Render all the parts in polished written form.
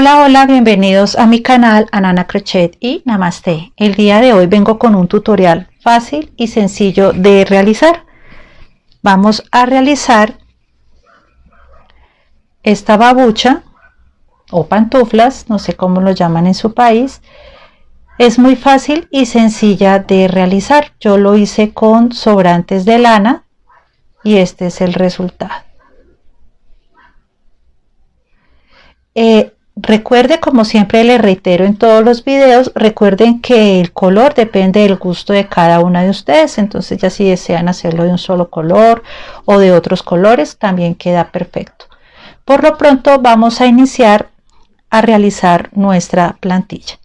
Hola, hola, bienvenidos a mi canal Anana Crochet y Namaste. El día de hoy vengo con un tutorial fácil y sencillo de realizar. Vamos a realizar esta babucha o pantuflas, no sé cómo lo llaman en su país. Es muy fácil y sencilla de realizar. Yo lo hice con sobrantes de lana y este es el resultado. Recuerde, como siempre le reitero en todos los videos, recuerden que el color depende del gusto de cada una de ustedes. Entonces ya si desean hacerlo de un solo color o de otros colores, también queda perfecto. Por lo pronto vamos a iniciar a realizar nuestra plantilla.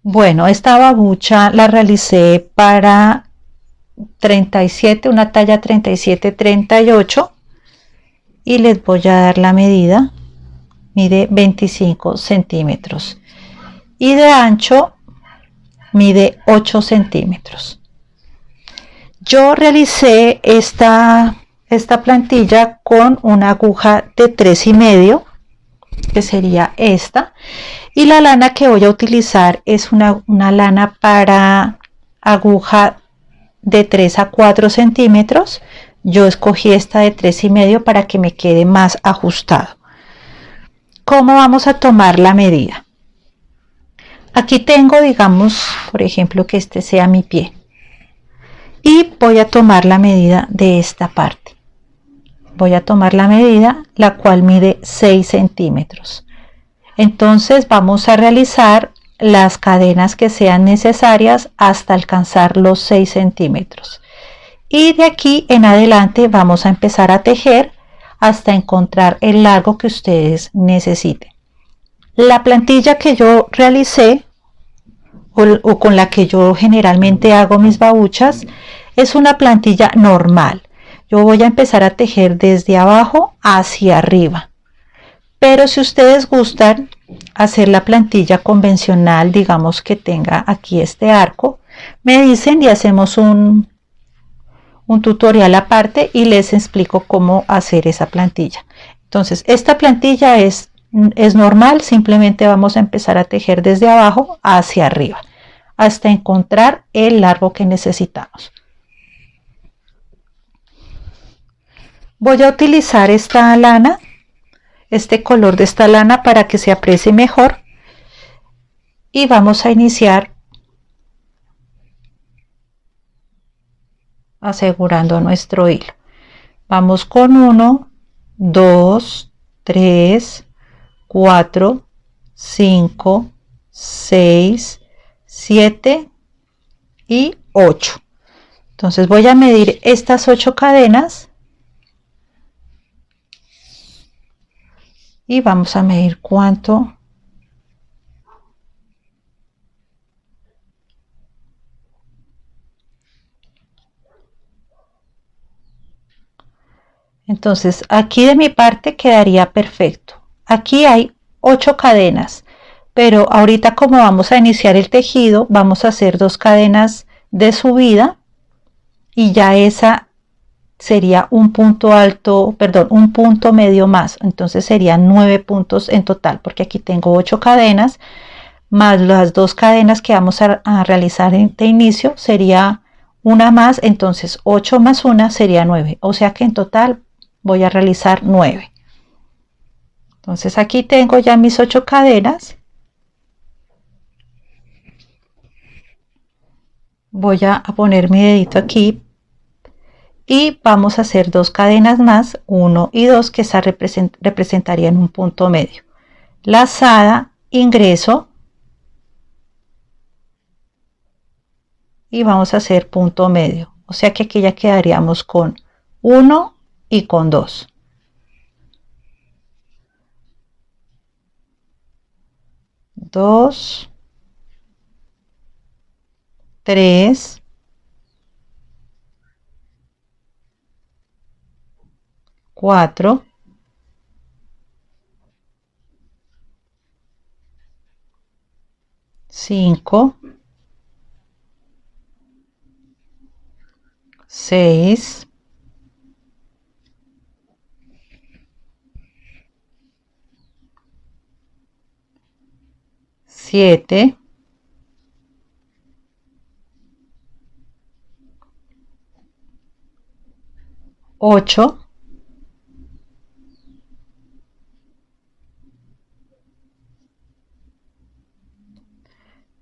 Bueno, esta babucha la realicé para 37, una talla 37-38 y les voy a dar la medida. Mide 25 centímetros y de ancho mide 8 centímetros. Yo realicé esta plantilla con una aguja de 3,5, que sería esta, y la lana que voy a utilizar es una lana para aguja de 3 a 4 centímetros. Yo escogí esta de 3,5 para que me quede más ajustado. ¿Cómo vamos a tomar la medida? Aquí tengo, digamos, por ejemplo, que este sea mi pie. Y voy a tomar la medida de esta parte. Voy a tomar la medida, la cual mide 6 centímetros. Entonces vamos a realizar las cadenas que sean necesarias hasta alcanzar los 6 centímetros. Y de aquí en adelante vamos a empezar a tejer hasta encontrar el largo que ustedes necesiten. La plantilla que yo realicé o con la que yo generalmente hago mis babuchas es una plantilla normal. Yo voy a empezar a tejer desde abajo hacia arriba. Pero si ustedes gustan hacer la plantilla convencional, digamos que tenga aquí este arco, me dicen y hacemos un tutorial aparte y les explico cómo hacer esa plantilla. Entonces, esta plantilla es normal, simplemente vamos a empezar a tejer desde abajo hacia arriba hasta encontrar el largo que necesitamos. Voy a utilizar esta lana, este color de esta lana para que se aprecie mejor y vamos a iniciar asegurando nuestro hilo. Vamos con 1, 2, 3, 4, 5, 6, 7 y 8. Entonces voy a medir estas 8 cadenas y vamos a medir cuánto entonces aquí de mi parte quedaría perfecto. Aquí hay 8 cadenas, pero ahorita como vamos a iniciar el tejido vamos a hacer 2 cadenas de subida y ya esa sería un punto alto, perdón, un punto medio más. Entonces serían 9 puntos en total, porque aquí tengo 8 cadenas más las 2 cadenas que vamos a realizar de inicio, sería una más. Entonces 8 más 1 sería 9, o sea que en total voy a realizar 9. Entonces aquí tengo ya mis 8 cadenas. Voy a poner mi dedito aquí y vamos a hacer 2 cadenas más, 1 y 2, que esa representarían un punto medio. Lazada, ingreso y vamos a hacer punto medio, o sea que aquí ya quedaríamos con 1 y con 2. 2, 3, 4, 5, 6, 7, 7, 8,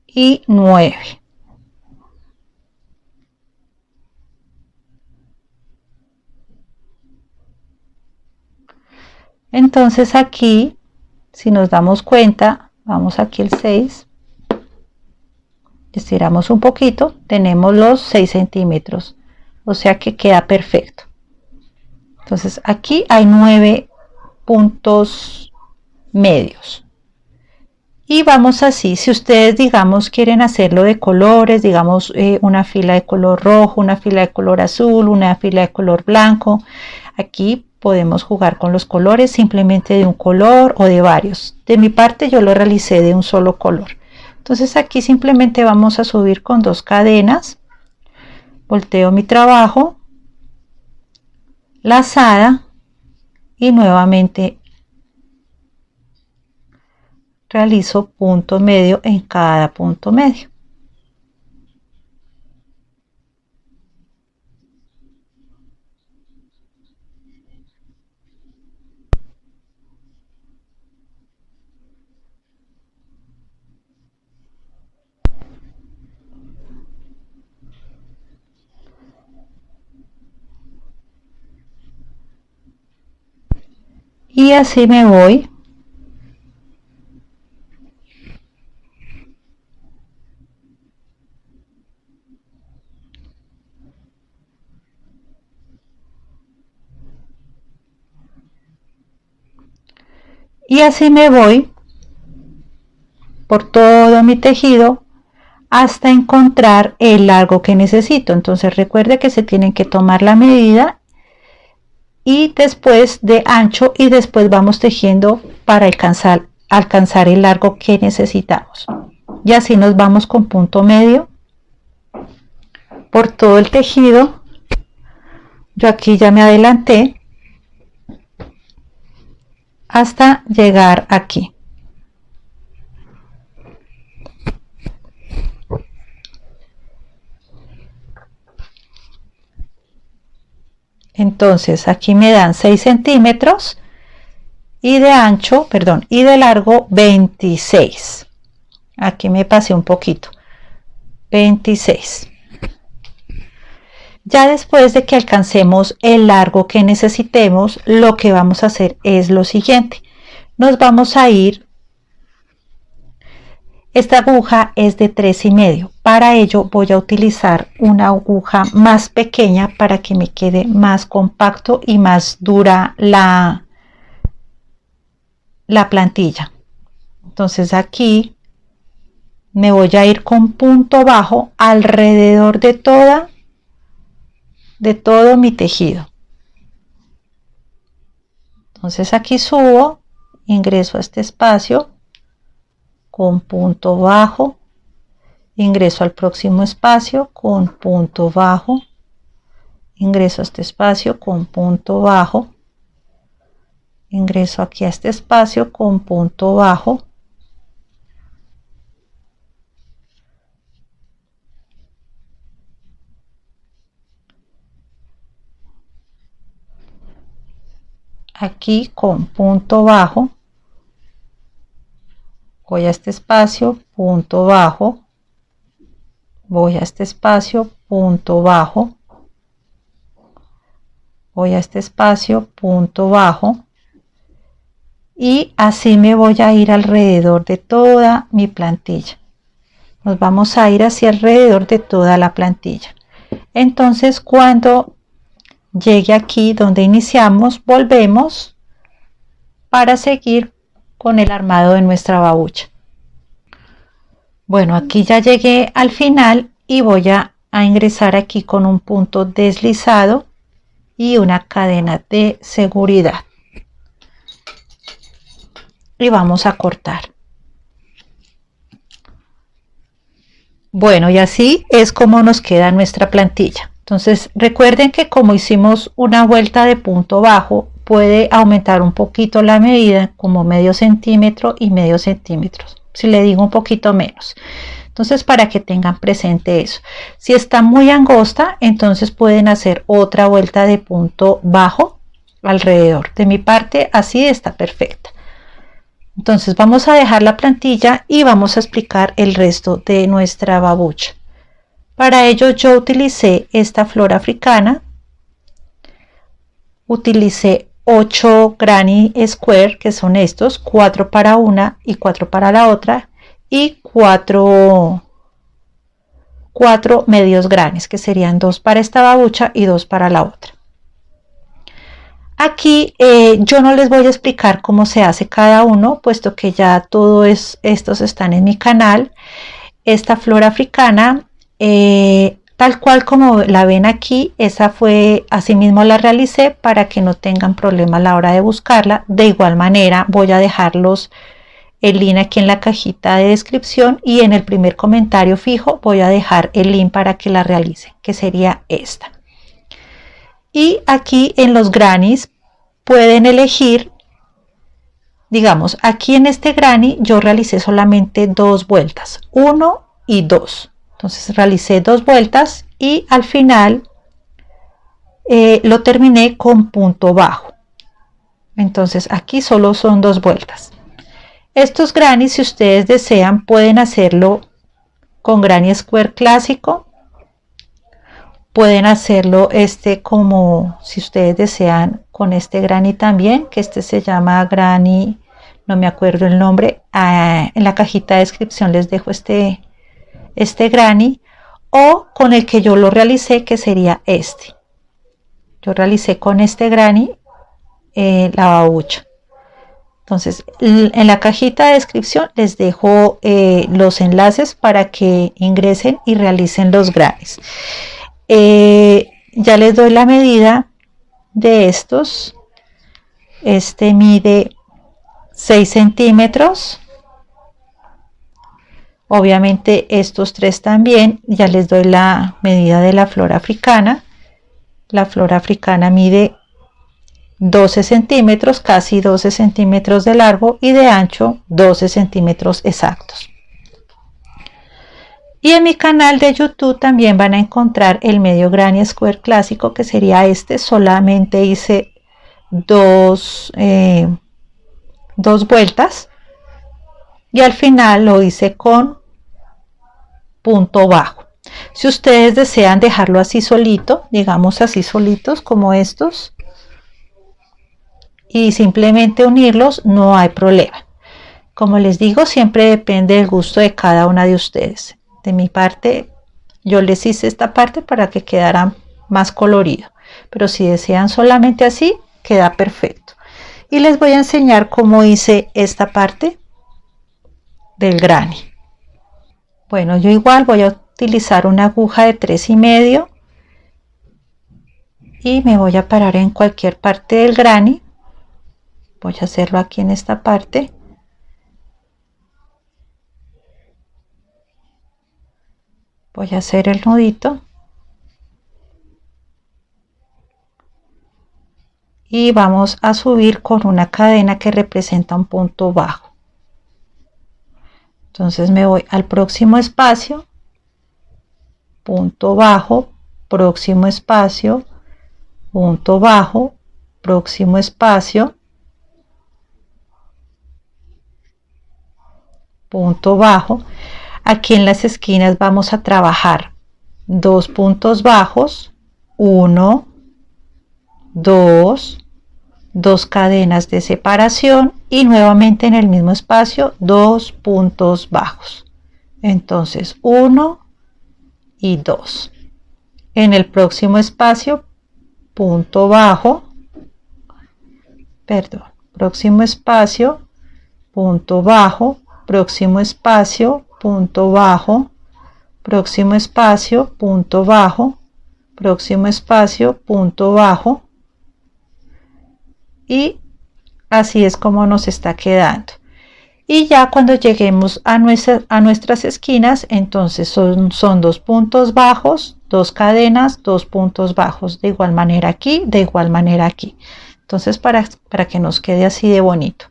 y 9. Entonces aquí, si nos damos cuenta, vamos aquí el 6, estiramos un poquito, tenemos los 6 centímetros, o sea que queda perfecto. Entonces aquí hay 9 puntos medios. Y vamos así, si ustedes digamos quieren hacerlo de colores, digamos una fila de color rojo, una fila de color azul, una fila de color blanco, aquí podemos jugar con los colores simplemente de un color o de varios. De mi parte yo lo realicé de un solo color. Entonces aquí simplemente vamos a subir con 2 cadenas, volteo mi trabajo, lazada y nuevamente realizo punto medio en cada punto medio. Y así me voy por todo mi tejido hasta encontrar el largo que necesito. Entonces recuerde que se tienen que tomar la medida y después de ancho, y después vamos tejiendo para alcanzar el largo que necesitamos. Y así nos vamos con punto medio por todo el tejido. Yo aquí ya me adelanté hasta llegar aquí. Entonces aquí me dan 6 centímetros y de ancho, perdón, y de largo 26. Aquí me pasé un poquito. 26. Ya después de que alcancemos el largo que necesitemos, lo que vamos a hacer es lo siguiente. Nos vamos a ir. Esta aguja es de 3,5. Para ello voy a utilizar una aguja más pequeña para que me quede más compacto y más dura la plantilla. Entonces aquí me voy a ir con punto bajo alrededor de todo mi tejido. Entonces aquí subo, ingreso a este espacio con punto bajo, ingreso al próximo espacio con punto bajo, ingreso a este espacio con punto bajo, ingreso aquí a este espacio con punto bajo, aquí con punto bajo, voy a este espacio, punto bajo, voy a este espacio, punto bajo, voy a este espacio, punto bajo, y así me voy a ir alrededor de toda mi plantilla. Nos vamos a ir hacia alrededor de toda la plantilla. Entonces cuando llegue aquí donde iniciamos, volvemos para seguir con el armado de nuestra babucha. Bueno, aquí ya llegué al final y voy a ingresar aquí con un punto deslizado y una cadena de seguridad. Y vamos a cortar. Bueno, y así es como nos queda nuestra plantilla. Entonces recuerden que como hicimos una vuelta de punto bajo, puede aumentar un poquito la medida, como medio centímetro y medio centímetro. si le digo un poquito menos. Entonces, para que tengan presente eso. Si está muy angosta, entonces pueden hacer otra vuelta de punto bajo alrededor. De mi parte, así está perfecta. Entonces vamos a dejar la plantilla y vamos a explicar el resto de nuestra babucha. Para ello yo utilicé esta flor africana, utilicé 8 granny square, que son estos, 4 para una y 4 para la otra, y 4 medios grannies, que serían 2 para esta babucha y 2 para la otra. Aquí yo no les voy a explicar cómo se hace cada uno, puesto que ya todos estos están en mi canal. Esta flor africana, tal cual como la ven aquí, esa fue, así mismo la realicé para que no tengan problema a la hora de buscarla. De igual manera voy a dejarlos el link aquí en la cajita de descripción, y en el primer comentario fijo voy a dejar el link para que la realicen, que sería esta. Y aquí en los grannies pueden elegir, digamos, aquí en este granny yo realicé solamente 2 vueltas, 1 y 2. Entonces realicé 2 vueltas y al final lo terminé con punto bajo. Entonces aquí solo son 2 vueltas. Estos grannies, si ustedes desean, pueden hacerlo con granny square clásico. Pueden hacerlo como si ustedes desean con este granny también, que se llama granny, no me acuerdo el nombre, en la cajita de descripción les dejo este granny, o con el que yo lo realicé, que sería este. Yo realicé con este granny la babucha. Entonces en la cajita de descripción les dejo los enlaces para que ingresen y realicen los grannies. Ya les doy la medida de estos. Este mide 6 centímetros. Obviamente estos 3 también. Ya les doy la medida de la flor africana. La flor africana mide 12 centímetros, casi 12 centímetros de largo, y de ancho 12 centímetros exactos. Y en mi canal de YouTube también van a encontrar el medio granny square clásico, que sería este. Solamente hice 2 vueltas y al final lo hice con punto bajo. Si ustedes desean dejarlo así solito, digamos así solitos como estos, y simplemente unirlos, no hay problema. Como les digo, siempre depende del gusto de cada una de ustedes. De mi parte, yo les hice esta parte para que quedara más colorido, pero si desean solamente así, queda perfecto. Y les voy a enseñar cómo hice esta parte del granny. Bueno, yo igual voy a utilizar una aguja de 3,5 y me voy a parar en cualquier parte del granny. Voy a hacerlo aquí en esta parte. Voy a hacer el nudito y vamos a subir con una cadena que representa un punto bajo. Entonces me voy al próximo espacio, punto bajo, próximo espacio, punto bajo, próximo espacio, punto bajo. Aquí en las esquinas vamos a trabajar 2 puntos bajos, 1, 2, 2 cadenas de separación y nuevamente en el mismo espacio 2 puntos bajos. Entonces 1 y 2. En el próximo espacio, punto bajo, próximo espacio, punto bajo, próximo espacio, punto bajo, próximo espacio, punto bajo, próximo espacio, punto bajo, y así es como nos está quedando. Y ya cuando lleguemos a nuestras esquinas, entonces son 2 puntos bajos, 2 cadenas, 2 puntos bajos, de igual manera aquí, de igual manera aquí. Entonces para que nos quede así de bonito.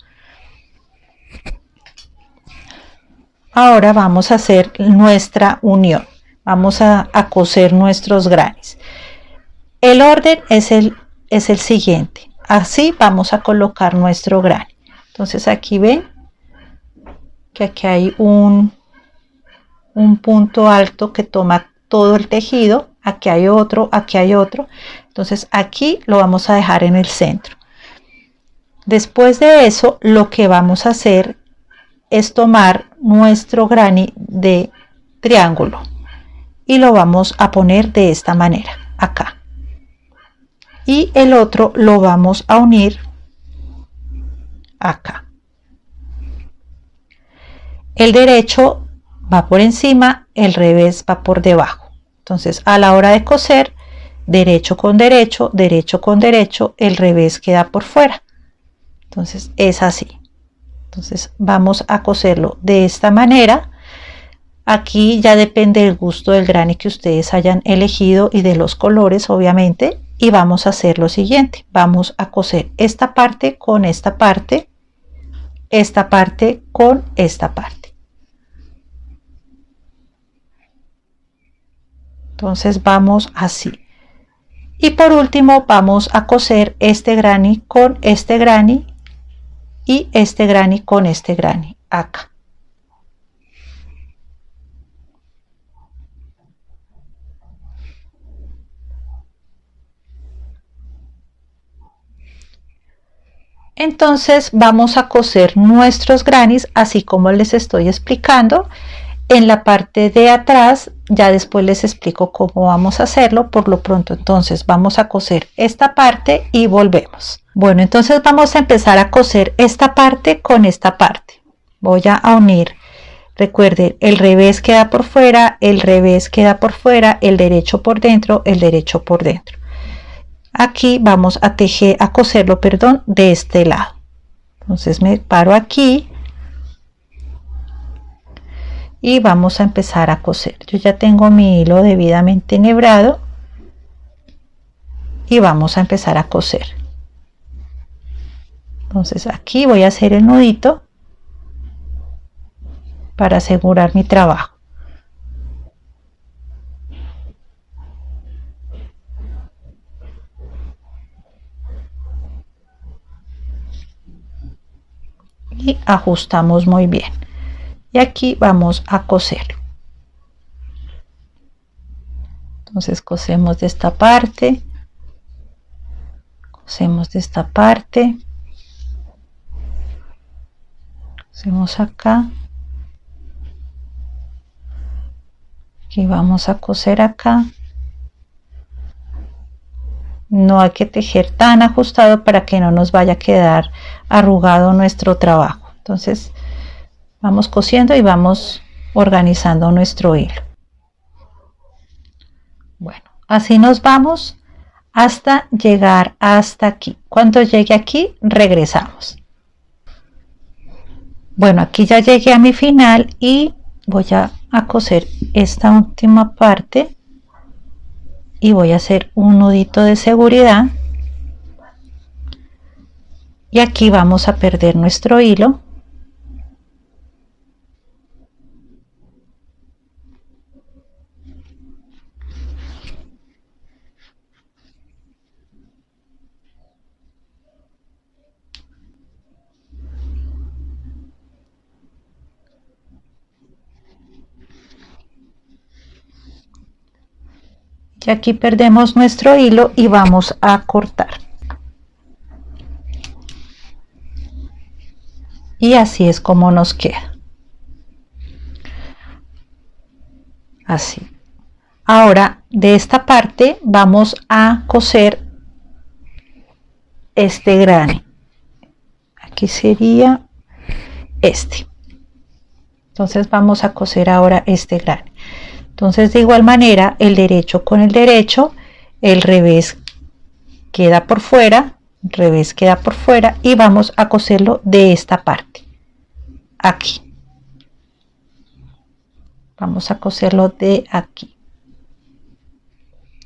Ahora vamos a hacer nuestra unión. Vamos a coser nuestros granis. El orden es el siguiente. Así vamos a colocar nuestro granny. Entonces aquí ven que aquí hay un punto alto que toma todo el tejido. Aquí hay otro, aquí hay otro. Entonces aquí lo vamos a dejar en el centro. Después de eso, lo que vamos a hacer es tomar nuestro granny de triángulo y lo vamos a poner de esta manera, acá. Y el otro lo vamos a unir acá. El derecho va por encima, el revés va por debajo. Entonces, a la hora de coser, derecho con derecho, derecho con derecho, el revés queda por fuera. Entonces, es así. Entonces, vamos a coserlo de esta manera. Aquí ya depende del gusto del granny que ustedes hayan elegido y de los colores, obviamente. Y vamos a hacer lo siguiente. Vamos a coser esta parte con esta parte con esta parte. Entonces vamos así. Y por último vamos a coser este granny con este granny y este granny con este granny acá. Entonces vamos a coser nuestros grannies así como les estoy explicando. En la parte de atrás ya después les explico cómo vamos a hacerlo. Por lo pronto entonces vamos a coser esta parte y volvemos. Bueno, entonces vamos a empezar a coser esta parte con esta parte. Voy a unir, recuerden, el revés queda por fuera, el revés queda por fuera, el derecho por dentro, el derecho por dentro. Aquí vamos a tejer, a coserlo, perdón, de este lado. Entonces me paro aquí y vamos a empezar a coser. Yo ya tengo mi hilo debidamente enhebrado y vamos a empezar a coser. Entonces aquí voy a hacer el nudito para asegurar mi trabajo. Y ajustamos muy bien. Y aquí vamos a coser. Entonces cosemos de esta parte, cosemos de esta parte, cosemos acá y vamos a coser acá. No hay que tejer tan ajustado para que no nos vaya a quedar arrugado nuestro trabajo. Entonces vamos cosiendo y vamos organizando nuestro hilo. Bueno, así nos vamos hasta llegar hasta aquí. Cuando llegue aquí regresamos. Bueno, aquí ya llegué a mi final y voy a coser esta última parte y voy a hacer un nudito de seguridad y aquí vamos a perder nuestro hilo. Y aquí perdemos nuestro hilo y vamos a cortar. Y así es como nos queda. Así. Ahora de esta parte vamos a coser este granny. Aquí sería este. Entonces vamos a coser ahora este granny. Entonces de igual manera el derecho con el derecho, el revés queda por fuera, el revés queda por fuera y vamos a coserlo de esta parte, aquí. Vamos a coserlo de aquí.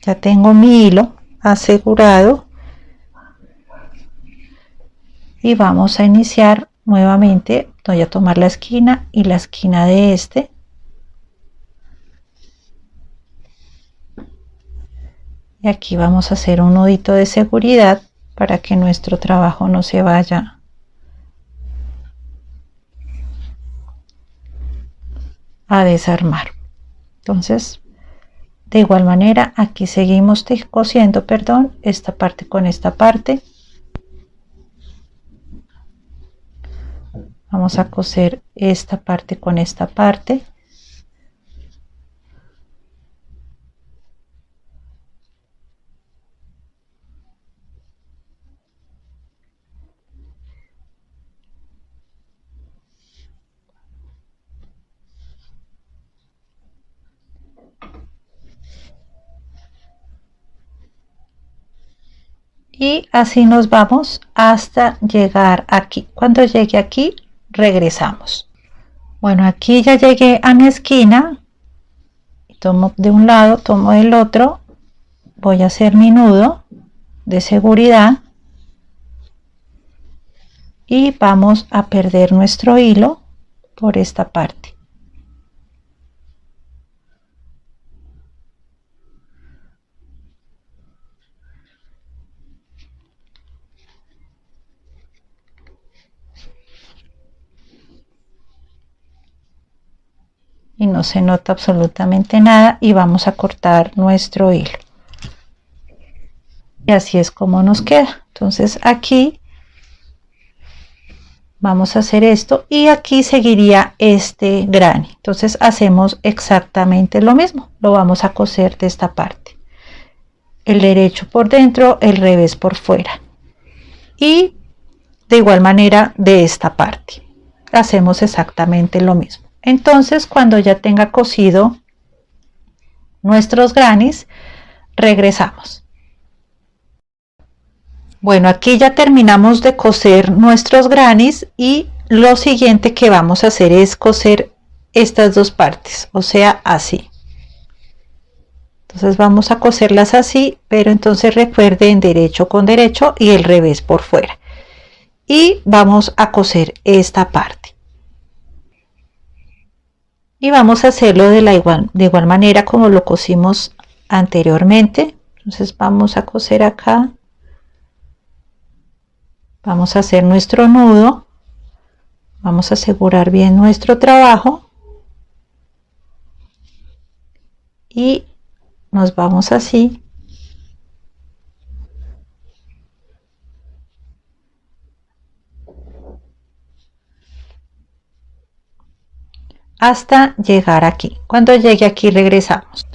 Ya tengo mi hilo asegurado y vamos a iniciar nuevamente. voy a tomar la esquina y la esquina de este. Y aquí vamos a hacer un nudito de seguridad para que nuestro trabajo no se vaya a desarmar. Entonces, de igual manera, aquí seguimos cosiendo, perdón, esta parte con esta parte. Vamos a coser esta parte con esta parte. Y así nos vamos hasta llegar aquí. Cuando llegue aquí, regresamos. Bueno, aquí ya llegué a mi esquina. Tomo de un lado, tomo del otro. Voy a hacer mi nudo de seguridad. Y vamos a perder nuestro hilo por esta parte. Y no se nota absolutamente nada y vamos a cortar nuestro hilo. Y así es como nos queda. Entonces aquí vamos a hacer esto y aquí seguiría este granny. Entonces hacemos exactamente lo mismo. Lo vamos a coser de esta parte. El derecho por dentro, el revés por fuera. Y de igual manera de esta parte. Hacemos exactamente lo mismo. Entonces, cuando ya tenga cosido nuestros grannies, regresamos. Bueno, aquí ya terminamos de coser nuestros grannies y lo siguiente que vamos a hacer es coser estas dos partes, o sea, así. Entonces vamos a coserlas así, pero entonces recuerden derecho con derecho y el revés por fuera. Y vamos a coser esta parte. Y vamos a hacerlo de igual manera como lo cosimos anteriormente. Entonces vamos a coser acá. Vamos a hacer nuestro nudo. Vamos a asegurar bien nuestro trabajo. Y nos vamos así. Hasta llegar aquí. Cuando llegue aquí regresamos.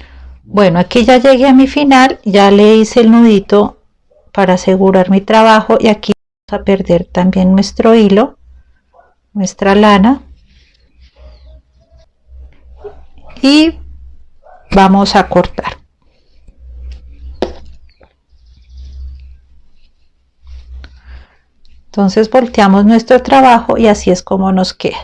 Bueno, aquí ya llegué a mi final, ya le hice el nudito para asegurar mi trabajo y aquí vamos a perder también nuestro hilo, nuestra lana y vamos a cortar. Entonces volteamos nuestro trabajo y así es como nos queda.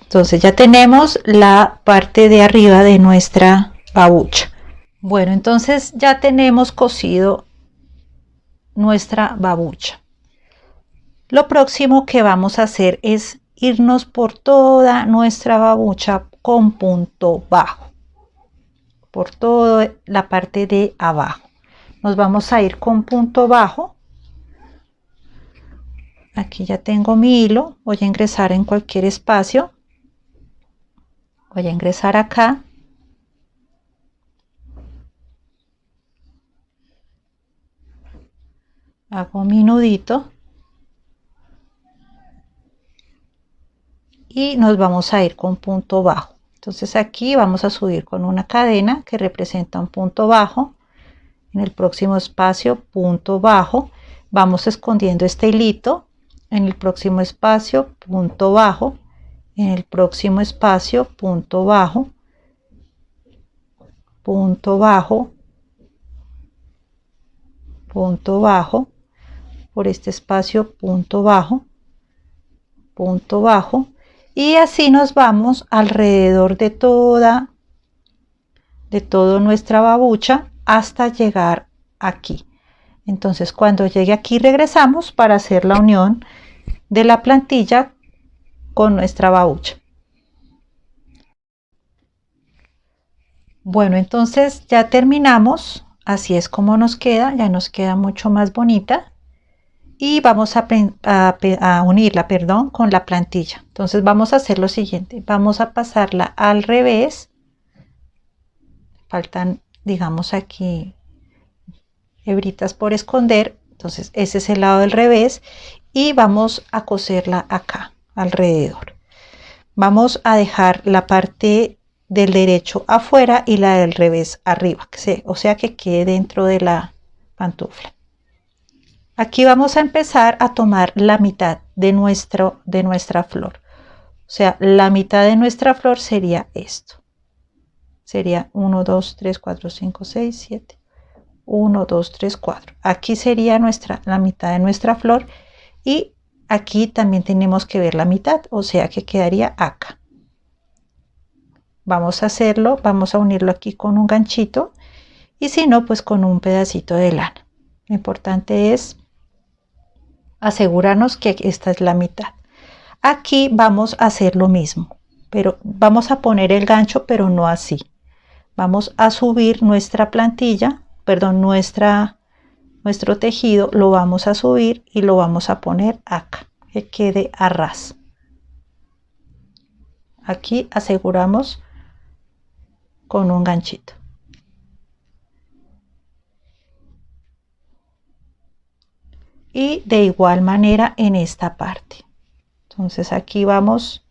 Entonces ya tenemos la parte de arriba de nuestra babucha. Bueno, entonces ya tenemos cosido nuestra babucha. Lo próximo que vamos a hacer es irnos por toda nuestra babucha con punto bajo. Por toda la parte de abajo. Nos vamos a ir con punto bajo. Aquí ya tengo mi hilo. Voy a ingresar en cualquier espacio. Voy a ingresar acá. Hago mi nudito. Y nos vamos a ir con punto bajo. Entonces aquí vamos a subir con una cadena que representa un punto bajo. En el próximo espacio, punto bajo. Vamos escondiendo este hilito. En el próximo espacio, punto bajo. En el próximo espacio, punto bajo, punto bajo, punto bajo, por este espacio, punto bajo, y así nos vamos alrededor de toda nuestra babucha hasta llegar aquí. Entonces cuando llegue aquí regresamos para hacer la unión de la plantilla con nuestra babucha. Bueno, entonces ya terminamos. Así es como nos queda, ya nos queda mucho más bonita. Y vamos a unirla, perdón, con la plantilla. Entonces vamos a hacer lo siguiente. Vamos a pasarla al revés. Faltan, digamos, aquí hebritas por esconder. Entonces ese es el lado del revés. Y vamos a coserla acá, alrededor. Vamos a dejar la parte del derecho afuera y la del revés arriba, o sea que quede dentro de la pantufla. Aquí vamos a empezar a tomar la mitad de nuestra flor. O sea, la mitad de nuestra flor sería esto. Sería 1, 2, 3, 4, 5, 6, 7. 1, 2, 3, 4. Aquí sería la mitad de nuestra flor y aquí también tenemos que ver la mitad, o sea que quedaría acá. Vamos a hacerlo, vamos a unirlo aquí con un ganchito y si no, pues con un pedacito de lana. Lo importante es asegurarnos que esta es la mitad. Aquí vamos a hacer lo mismo, pero vamos a poner el gancho, pero no así. Vamos a subir nuestra plantilla, perdón, nuestro tejido lo vamos a subir y lo vamos a poner acá, que quede a ras. Aquí aseguramos con un ganchito. Y de igual manera en esta parte. Entonces aquí vamos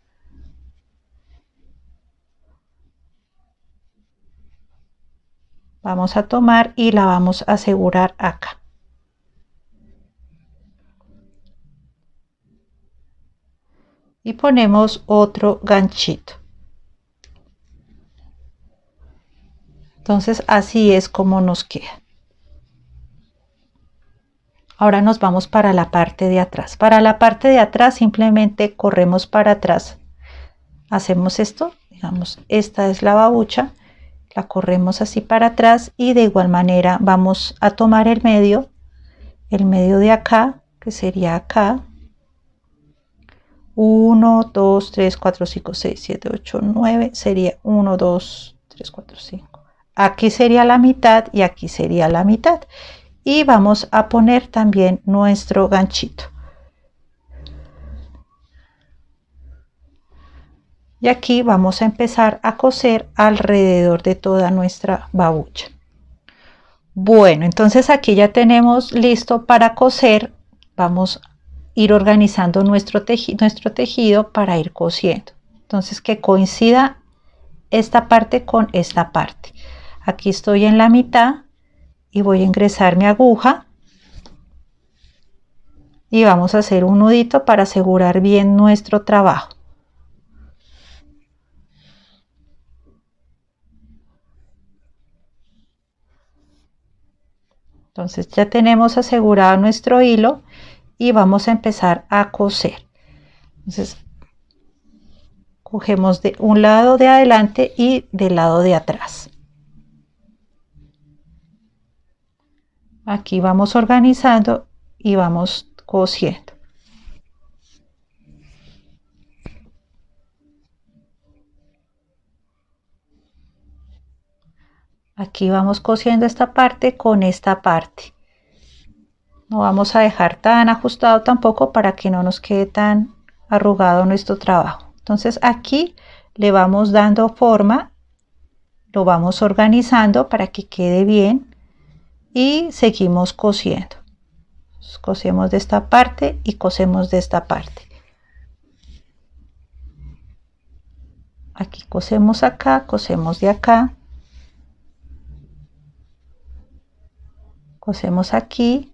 a tomar y la vamos a asegurar acá. Y ponemos otro ganchito. Entonces así es como nos queda. Ahora nos vamos para la parte de atrás. Para la parte de atrás simplemente corremos para atrás. Hacemos esto, digamos, esta es la babucha, la corremos así para atrás y de igual manera vamos a tomar el medio de acá, que sería acá. 1, 2, 3, 4, 5, 6, 7, 8, 9, sería 1, 2, 3, 4, 5. Aquí sería la mitad y aquí sería la mitad. Y vamos a poner también nuestro ganchito. Y aquí vamos a empezar a coser alrededor de toda nuestra babucha. Bueno, entonces aquí ya tenemos listo para coser. Vamos a ir organizando nuestro tejido para ir cosiendo. Entonces que coincida esta parte con esta parte. Aquí estoy en la mitad y voy a ingresar mi aguja y vamos a hacer un nudito para asegurar bien nuestro trabajo. Entonces ya tenemos asegurado nuestro hilo y vamos a empezar a coser. Entonces cogemos de un lado de adelante y del lado de atrás. Aquí vamos organizando y vamos cosiendo. Aquí vamos cosiendo esta parte con esta parte. No vamos a dejar tan ajustado tampoco para que no nos quede tan arrugado nuestro trabajo. Entonces aquí le vamos dando forma, lo vamos organizando para que quede bien y seguimos cosiendo. Cosemos de esta parte y cosemos de esta parte. Aquí cosemos acá, cosemos de acá. Cosemos aquí.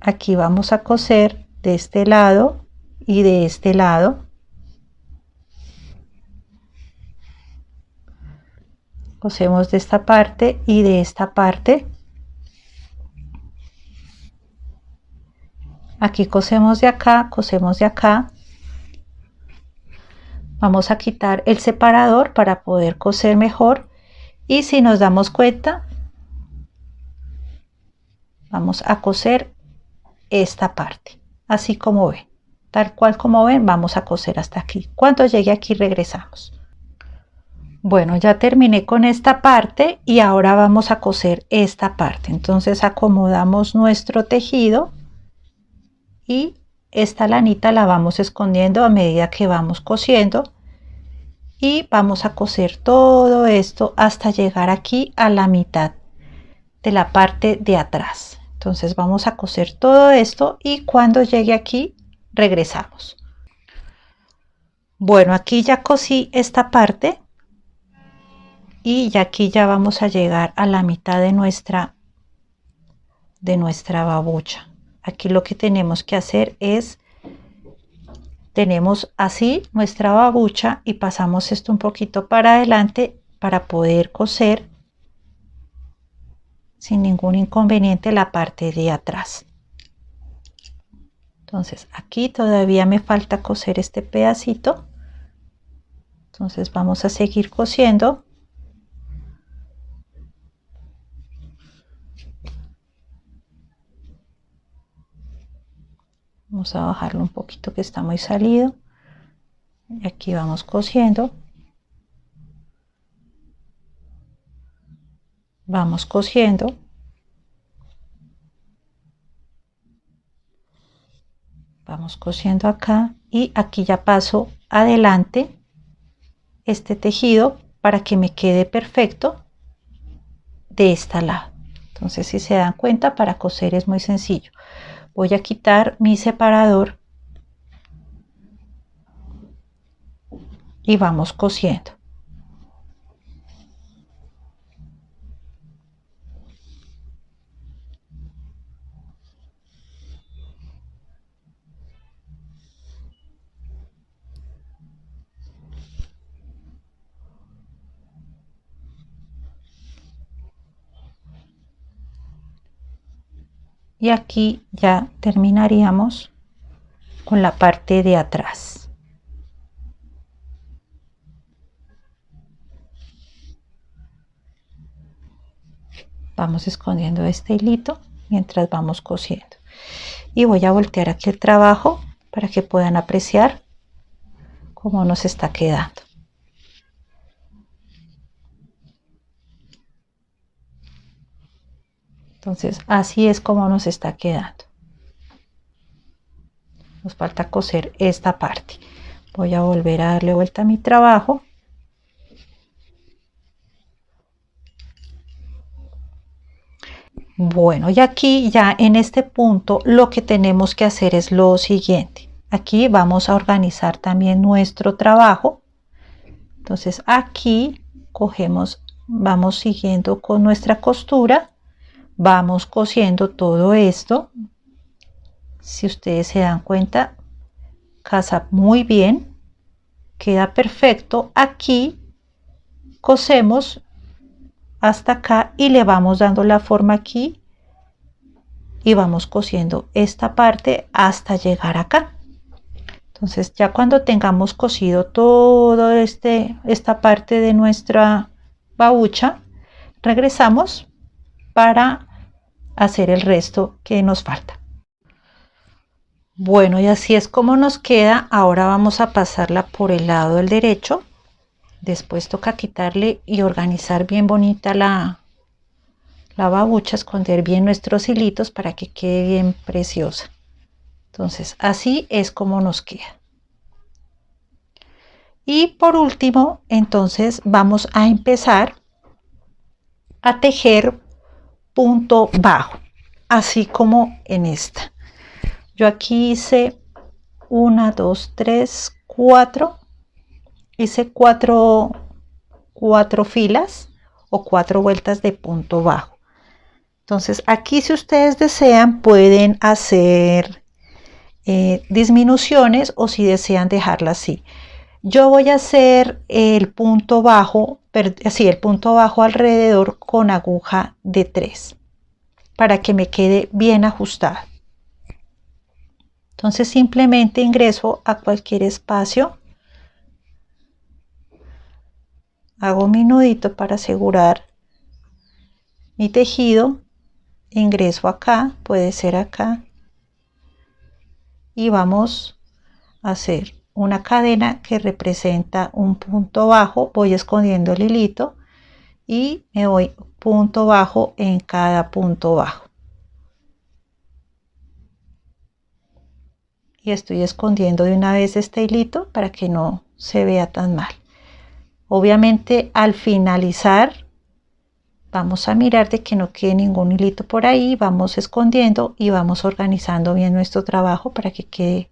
Aquí vamos a coser de este lado y de este lado. Cosemos de esta parte y de esta parte. Aquí cosemos de acá, cosemos de acá. Vamos a quitar el separador para poder coser mejor. Y si nos damos cuenta, vamos a coser esta parte, así como ven, tal cual como ven. Vamos a coser hasta aquí. Cuando llegue aquí regresamos. Bueno, ya terminé con esta parte y ahora vamos a coser esta parte. Entonces acomodamos nuestro tejido y esta lanita la vamos escondiendo a medida que vamos cosiendo, y vamos a coser todo esto hasta llegar aquí a la mitad de la parte de atrás. Entonces vamos a coser todo esto y cuando llegue aquí regresamos. Bueno, aquí ya cosí esta parte y ya aquí ya vamos a llegar a la mitad de nuestra babucha. Aquí lo que tenemos que hacer es, tenemos así nuestra babucha y pasamos esto un poquito para adelante para poder coser sin ningún inconveniente la parte de atrás. Entonces aquí todavía me falta coser este pedacito, entonces vamos a seguir cosiendo. Vamos a bajarlo un poquito que está muy salido, y aquí vamos cosiendo, vamos cosiendo, vamos cosiendo acá, y aquí ya paso adelante este tejido para que me quede perfecto de esta lado. Entonces, si se dan cuenta, para coser es muy sencillo. Voy a quitar mi separador y vamos cosiendo. Y aquí ya terminaríamos con la parte de atrás. Vamos escondiendo este hilito mientras vamos cosiendo, y voy a voltear aquí el trabajo para que puedan apreciar cómo nos está quedando. Entonces así es como nos está quedando. Nos falta coser esta parte. Voy a volver a darle vuelta a mi trabajo. Bueno, y aquí ya en este punto lo que tenemos que hacer es lo siguiente. Aquí vamos a organizar también nuestro trabajo. Entonces aquí cogemos, vamos siguiendo con nuestra costura, vamos cosiendo todo esto. Si ustedes se dan cuenta, casa muy bien, queda perfecto. Aquí cosemos hasta acá y le vamos dando la forma aquí y vamos cosiendo esta parte hasta llegar acá. Entonces ya cuando tengamos cosido todo esta parte de nuestra babucha, regresamos para hacer el resto que nos falta. Bueno, y así es como nos queda. Ahora vamos a pasarla por el lado del derecho. Después toca quitarle y organizar bien bonita la babucha, esconder bien nuestros hilitos para que quede bien preciosa. Entonces así es como nos queda. Y por último, entonces vamos a empezar a tejer punto bajo, así como en esta. Yo aquí hice 1, 2, 3, 4. Hice cuatro filas o 4 vueltas de punto bajo. Entonces aquí, si ustedes desean, pueden hacer disminuciones, o si desean dejarla así. Yo voy a hacer el punto bajo, el punto bajo alrededor con aguja de 3 para que me quede bien ajustada. Entonces simplemente ingreso a cualquier espacio, hago mi nudito para asegurar mi tejido, ingreso acá, puede ser acá, y vamos a hacer una cadena que representa un punto bajo. Voy escondiendo el hilito y me voy punto bajo en cada punto bajo y estoy escondiendo de una vez este hilito para que no se vea tan mal. Obviamente al finalizar vamos a mirar de que no quede ningún hilito por ahí, vamos escondiendo y vamos organizando bien nuestro trabajo para que quede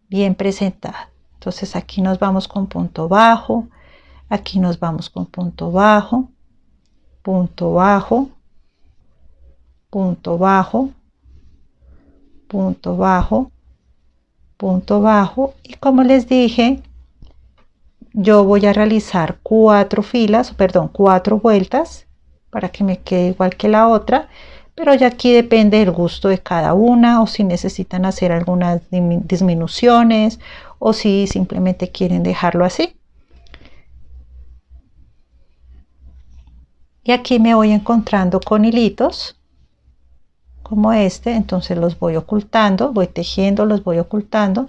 bien presentado. Entonces aquí nos vamos con punto bajo, aquí nos vamos con punto bajo, punto bajo, punto bajo, punto bajo, punto bajo, y como les dije, yo voy a realizar 4 vueltas para que me quede igual que la otra, pero ya aquí depende del gusto de cada una, o si necesitan hacer algunas disminuciones o si simplemente quieren dejarlo así. Y aquí me voy encontrando con hilitos como este, entonces los voy ocultando, voy tejiendo, los voy ocultando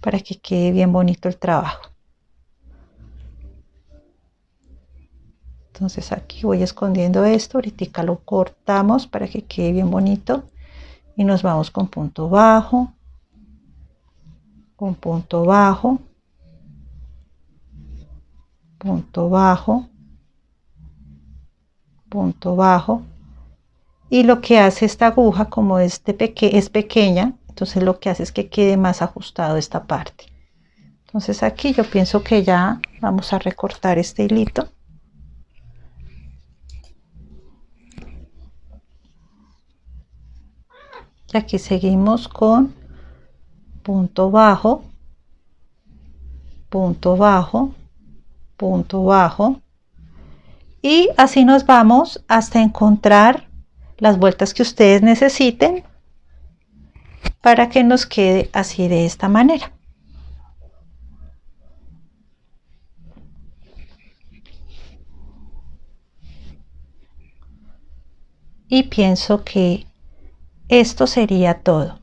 para que quede bien bonito el trabajo. Entonces aquí voy escondiendo esto, ahorita lo cortamos para que quede bien bonito y nos vamos con punto bajo, con punto bajo, punto bajo, punto bajo. Y lo que hace esta aguja, como es pequeña, entonces lo que hace es que quede más ajustado esta parte. Entonces aquí yo pienso que ya vamos a recortar este hilito. Y aquí seguimos con punto bajo, punto bajo, punto bajo, y así nos vamos hasta encontrar las vueltas que ustedes necesiten para que nos quede así de esta manera. Y pienso que esto sería todo.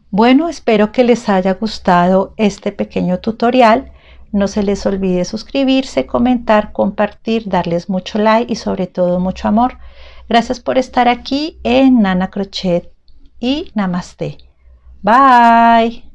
Bueno, espero que les haya gustado este pequeño tutorial. No se les olvide suscribirse, comentar, compartir, darles mucho like y sobre todo mucho amor. Gracias por estar aquí en Nana Crochet y Namaste. Bye.